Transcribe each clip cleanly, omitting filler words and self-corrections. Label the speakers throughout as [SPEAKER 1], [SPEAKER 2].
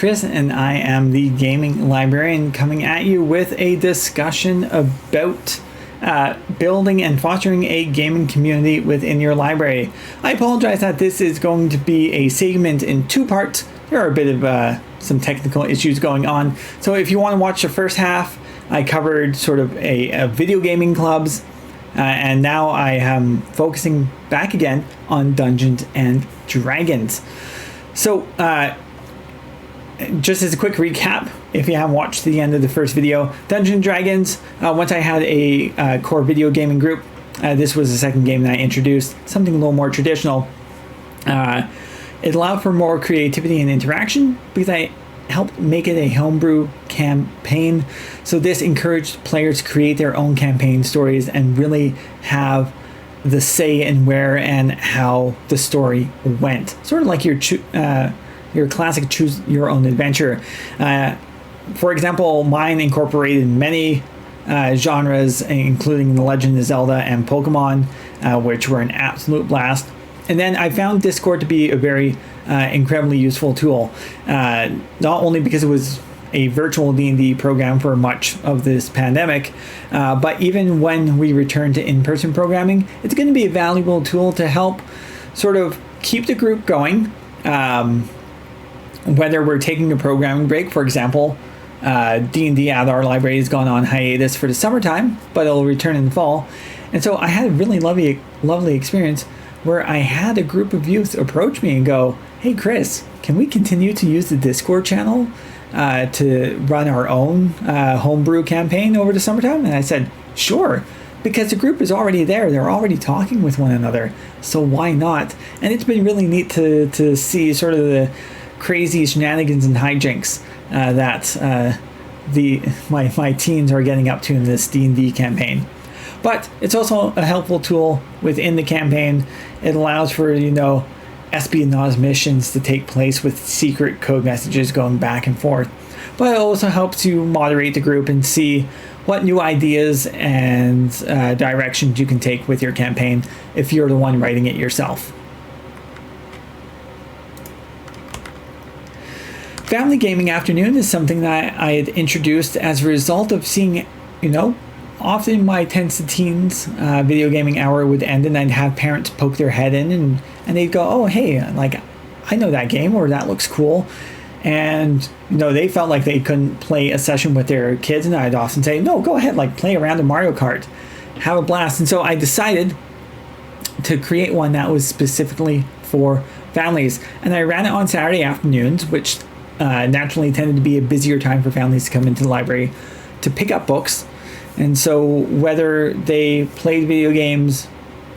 [SPEAKER 1] Chris, and I am the gaming librarian coming at you with a discussion about building and fostering a gaming community within your library. I apologize that this is going to be a segment in two parts. There are a bit of some technical issues going on, so if you want to watch the first half, I covered sort of a video gaming clubs, and now I am focusing back again on Dungeons and Dragons. So just as a quick recap, if you haven't watched the end of the first video, Dungeons and Dragons, once I had a core video gaming group, this was the second game that I introduced, something a little more traditional. It allowed for more creativity and interaction because I helped make it a homebrew campaign. So this encouraged players to create their own campaign stories and really have the say in where and how the story went. Sort of like your classic choose your own adventure. For example, mine incorporated many genres, including The Legend of Zelda and Pokemon, which were an absolute blast. And then I found Discord to be a very incredibly useful tool, not only because it was a virtual D&D program for much of this pandemic, but even when we return to in-person programming, it's going to be a valuable tool to help sort of keep the group going, whether we're taking a programming break. For example, D&D at our library has gone on hiatus for the summertime, but it'll return in the fall. And so I had a really lovely experience where I had a group of youth approach me and go, "Hey Chris, can we continue to use the Discord channel to run our own homebrew campaign over the summertime?" And I said, "Sure," because the group is already there. They're already talking with one another, so why not? And it's been really neat to see sort of the crazy shenanigans and hijinks that my teens are getting up to in this D&D campaign. But it's also a helpful tool within the campaign. It allows for, espionage missions to take place with secret code messages going back and forth. But it also helps you moderate the group and see what new ideas and directions you can take with your campaign if you're the one writing it yourself. Family Gaming Afternoon is something that I had introduced as a result of seeing, often my 10s to teens video gaming hour would end and I'd have parents poke their head in and they'd go, "Oh, hey, like, I know that game," or "That looks cool." And, they felt like they couldn't play a session with their kids, and I'd often say, "No, go ahead, like, play around in Mario Kart. Have a blast." And so I decided to create one that was specifically for families. And I ran it on Saturday afternoons, which naturally tended to be a busier time for families to come into the library to pick up books. And so whether they played video games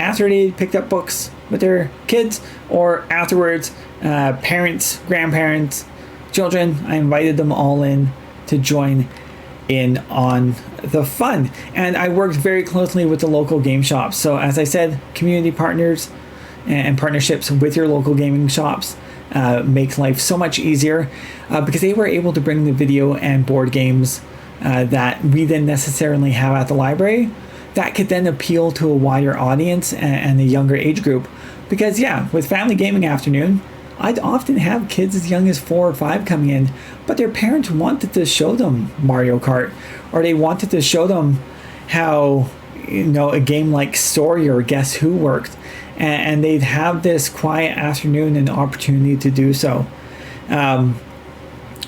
[SPEAKER 1] after they picked up books with their kids or afterwards, parents, grandparents, children, I invited them all in to join in on the fun. And I worked very closely with the local game shops. So as I said, community partners and partnerships with your local gaming shops makes life so much easier because they were able to bring the video and board games that we didn't necessarily have at the library that could then appeal to a wider audience and a younger age group. Because with Family Gaming Afternoon, I'd often have kids as young as 4 or 5 coming in, but their parents wanted to show them Mario Kart, or they wanted to show them how a game like Story or Guess Who worked, and they'd have this quiet afternoon and opportunity to do so.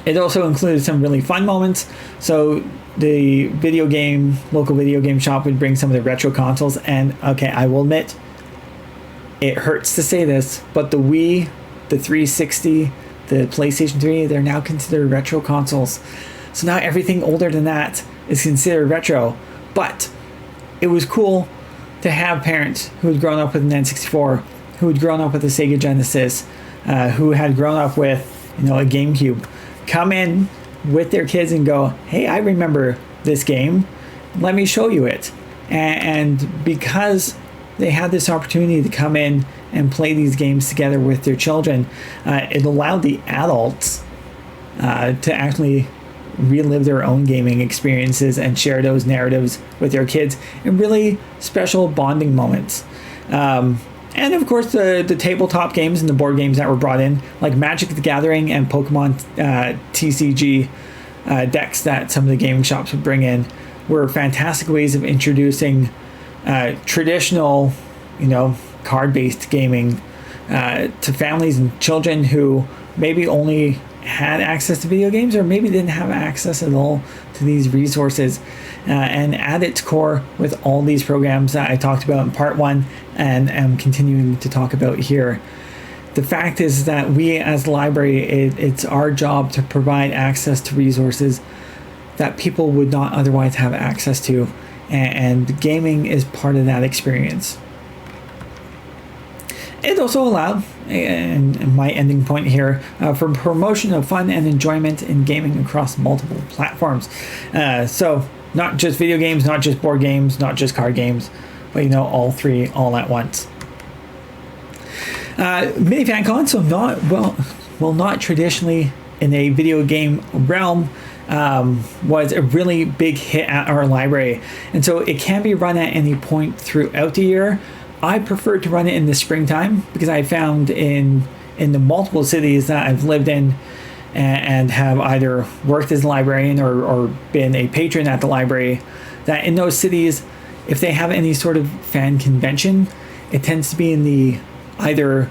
[SPEAKER 1] It also included some really fun moments. So the local video game shop would bring some of the retro consoles. And okay, I will admit, it hurts to say this, but the Wii, the 360, the PlayStation 3, they're now considered retro consoles. So now everything older than that is considered retro. But it was cool to have parents who had grown up with an N64, who had grown up with a Sega Genesis, who had grown up with, a GameCube, come in with their kids and go, "Hey, I remember this game. Let me show you it." And because they had this opportunity to come in and play these games together with their children, it allowed the adults to actually relive their own gaming experiences and share those narratives with their kids in really special bonding moments. And of course, the tabletop games and the board games that were brought in, like Magic the Gathering and Pokemon TCG decks that some of the gaming shops would bring in, were fantastic ways of introducing traditional, card-based gaming to families and children who maybe only had access to video games or maybe didn't have access at all to these resources. And at its core, with all these programs that I talked about in part 1 and am continuing to talk about here, the fact is that we as the library, it's our job to provide access to resources that people would not otherwise have access to, and gaming is part of that experience. It also allowed, and my ending point here, for promotion of fun and enjoyment in gaming across multiple platforms. So not just video games, not just board games, not just card games, but all three all at once. Mini FanCon, so not traditionally in a video game realm, was a really big hit at our library, and so it can be run at any point throughout the year. I prefer to run it in the springtime because I found in the multiple cities that I've lived in and have either worked as a librarian or been a patron at the library, that in those cities, if they have any sort of fan convention, it tends to be in the either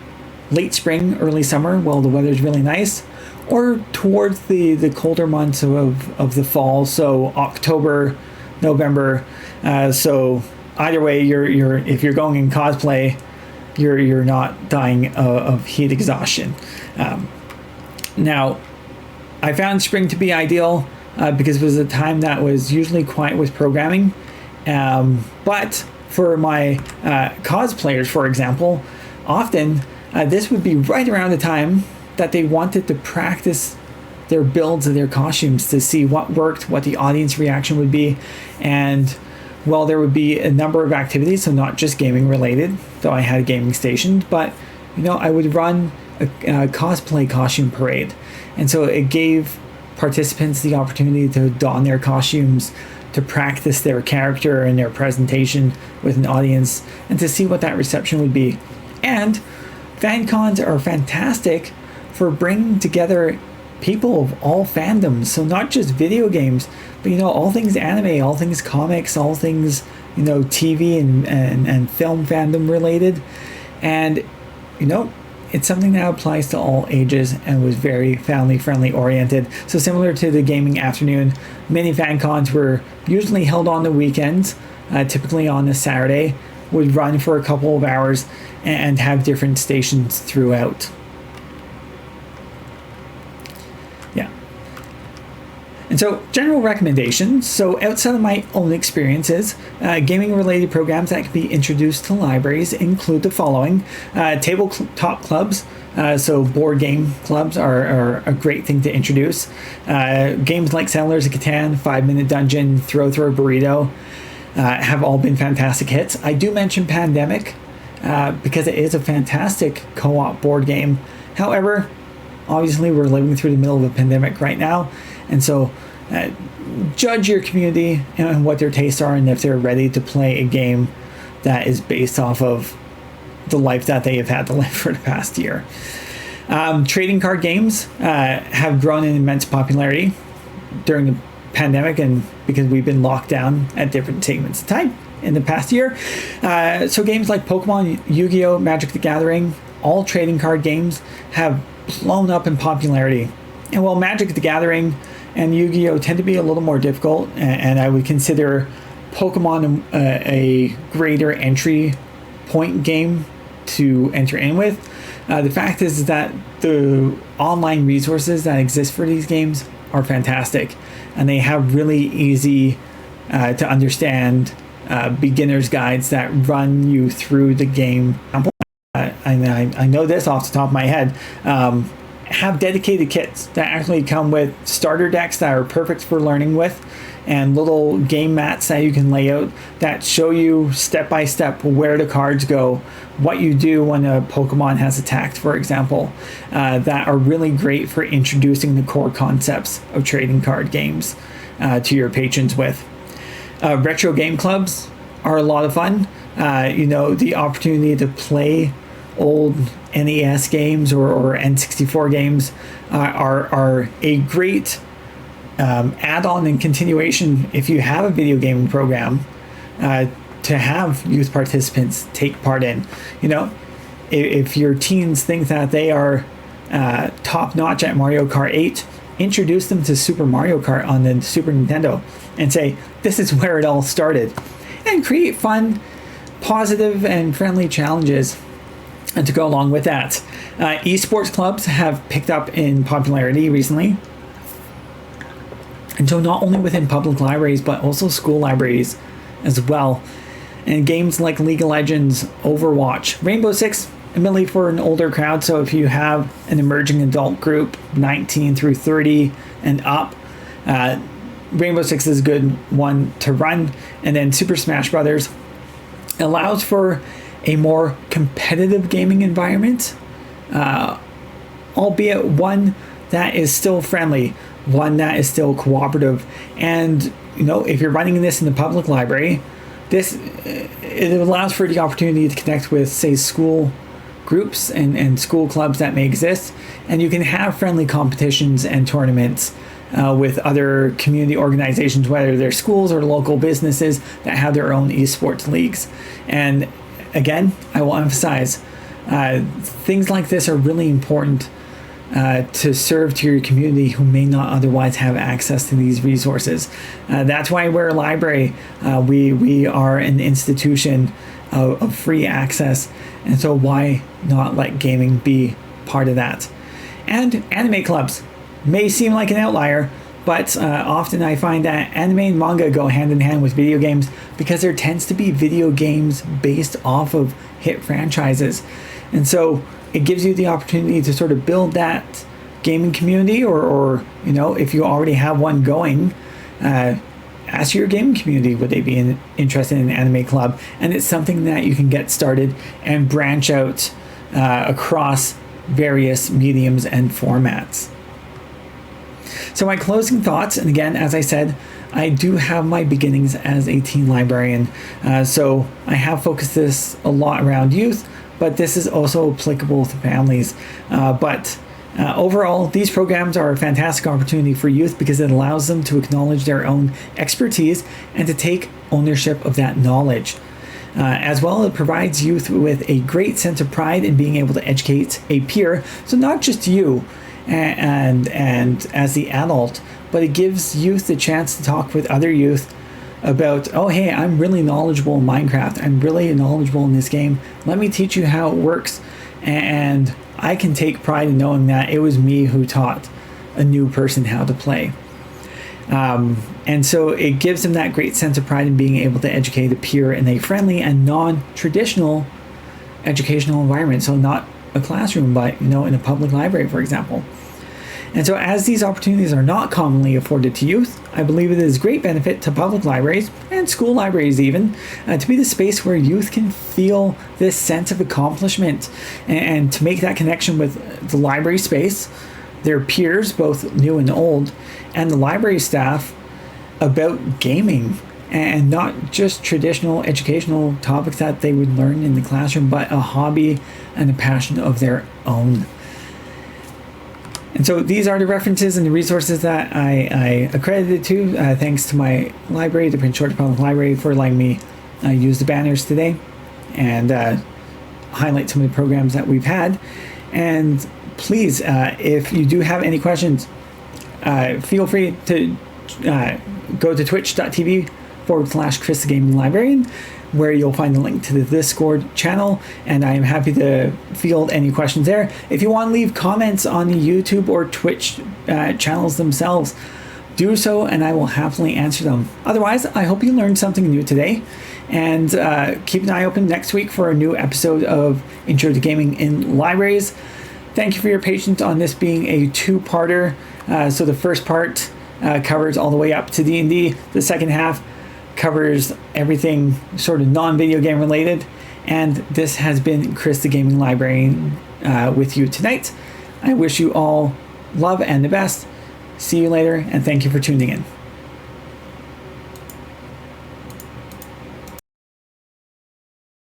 [SPEAKER 1] late spring, early summer, while the weather's really nice, or towards the colder months of the fall, so October, November. So either way, you're if you're going in cosplay, you're not dying of heat exhaustion. Now, I found spring to be ideal because it was a time that was usually quiet with programming. But for my cosplayers, for example, often this would be right around the time that they wanted to practice their builds of their costumes to see what worked, what the audience reaction would be. And while there would be a number of activities, so not just gaming related, though I had a gaming station, but I would run a cosplay costume parade. And so it gave participants the opportunity to don their costumes, to practice their character and their presentation with an audience, and to see what that reception would be. And fan cons are fantastic for bringing together people of all fandoms, so not just video games, but all things anime, all things comics, all things TV and film fandom related. And it's something that applies to all ages and was very family friendly oriented. So similar to the gaming afternoon, many fan cons were usually held on the weekends, typically on a Saturday, would run for a couple of hours and have different stations throughout. And so, general recommendations. So, outside of my own experiences, gaming-related programs that can be introduced to libraries include the following. Tabletop clubs, so board game clubs are a great thing to introduce. Games like Settlers of Catan, 5-Minute Dungeon, Throw Burrito have all been fantastic hits. I do mention Pandemic because it is a fantastic co-op board game. However, obviously we're living through the middle of a pandemic right now, and so judge your community and what their tastes are, and if they're ready to play a game that is based off of the life that they have had to live for the past year. Trading card games have grown in immense popularity during the pandemic, and because we've been locked down at different segments of time in the past year. So games like Pokemon, Yu-Gi-Oh!, Magic the Gathering, all trading card games have blown up in popularity. And while Magic the Gathering and Yu-Gi-Oh! Tend to be a little more difficult, and I would consider Pokemon a greater entry point game to enter in with, the fact is that the online resources that exist for these games are fantastic, and they have really easy to understand beginner's guides that run you through the game. I know this off the top of my head. Have dedicated kits that actually come with starter decks that are perfect for learning with, and little game mats that you can lay out that show you step by step where the cards go, what you do when a Pokemon has attacked, for example, that are really great for introducing the core concepts of trading card games to your patrons with. Retro game clubs are a lot of fun. the opportunity to play old NES games or N64 games are a great add-on and continuation if you have a video gaming program to have youth participants take part in. If your teens think that they are top-notch at Mario Kart 8, introduce them to Super Mario Kart on the Super Nintendo and say, this is where it all started. And create fun, positive, and friendly challenges and to go along with that. Esports clubs have picked up in popularity recently. And so not only within public libraries, but also school libraries as well. And games like League of Legends, Overwatch, Rainbow Six, admittedly for an older crowd. So if you have an emerging adult group, 19 through 30 and up, Rainbow Six is a good one to run. And then Super Smash Brothers allows for a more competitive gaming environment, albeit one that is still friendly, one that is still cooperative. And if you're running this in the public library, it allows for the opportunity to connect with, say, school groups and school clubs that may exist, and you can have friendly competitions and tournaments with other community organizations, whether they're schools or local businesses that have their own esports leagues. And again, I will emphasize, things like this are really important to serve to your community who may not otherwise have access to these resources. That's why we're a library. We are an institution of free access, and so why not let gaming be part of that? And anime clubs may seem like an outlier, but often I find that anime and manga go hand in hand with video games because there tends to be video games based off of hit franchises. And so it gives you the opportunity to sort of build that gaming community, or if you already have one going, ask your gaming community, would they be interested in an anime club? And it's something that you can get started and branch out across various mediums and formats. So my closing thoughts, and again, as I said, I do have my beginnings as a teen librarian, so I have focused this a lot around youth, but this is also applicable to families. But overall, these programs are a fantastic opportunity for youth because it allows them to acknowledge their own expertise and to take ownership of that knowledge. As well, it provides youth with a great sense of pride in being able to educate a peer, so not just you and as the adult, but it gives youth the chance to talk with other youth about, oh hey, I'm really knowledgeable in Minecraft, I'm really knowledgeable in this game, let me teach you how it works. And I can take pride in knowing that it was me who taught a new person how to play. And so it gives them that great sense of pride in being able to educate a peer in a friendly and non-traditional educational environment. So not a classroom, but in a public library, for example. And so as these opportunities are not commonly afforded to youth, I believe it is great benefit to public libraries and school libraries even to be the space where youth can feel this sense of accomplishment and to make that connection with the library space, their peers, both new and old, and the library staff about gaming, and not just traditional educational topics that they would learn in the classroom, but a hobby and a passion of their own. And so these are the references and the resources that I accredited to, thanks to my library, the Prince George Public Library, for letting me use the banners today and highlight some of the programs that we've had. And please, if you do have any questions, feel free to go to twitch.tv/Chris the Gaming Librarian, where you'll find the link to the Discord channel, and I am happy to field any questions there. If you want to leave comments on the YouTube or Twitch channels themselves, do so, and I will happily answer them. Otherwise, I hope you learned something new today, and keep an eye open next week for a new episode of Intro to Gaming in Libraries. Thank you for your patience on this being a two-parter. So the first part covers all the way up to D&D. The second half covers everything sort of non-video game related. And this has been Chris the Gaming Librarian with you tonight. I wish you all love and the best. See you later, and thank you for tuning in.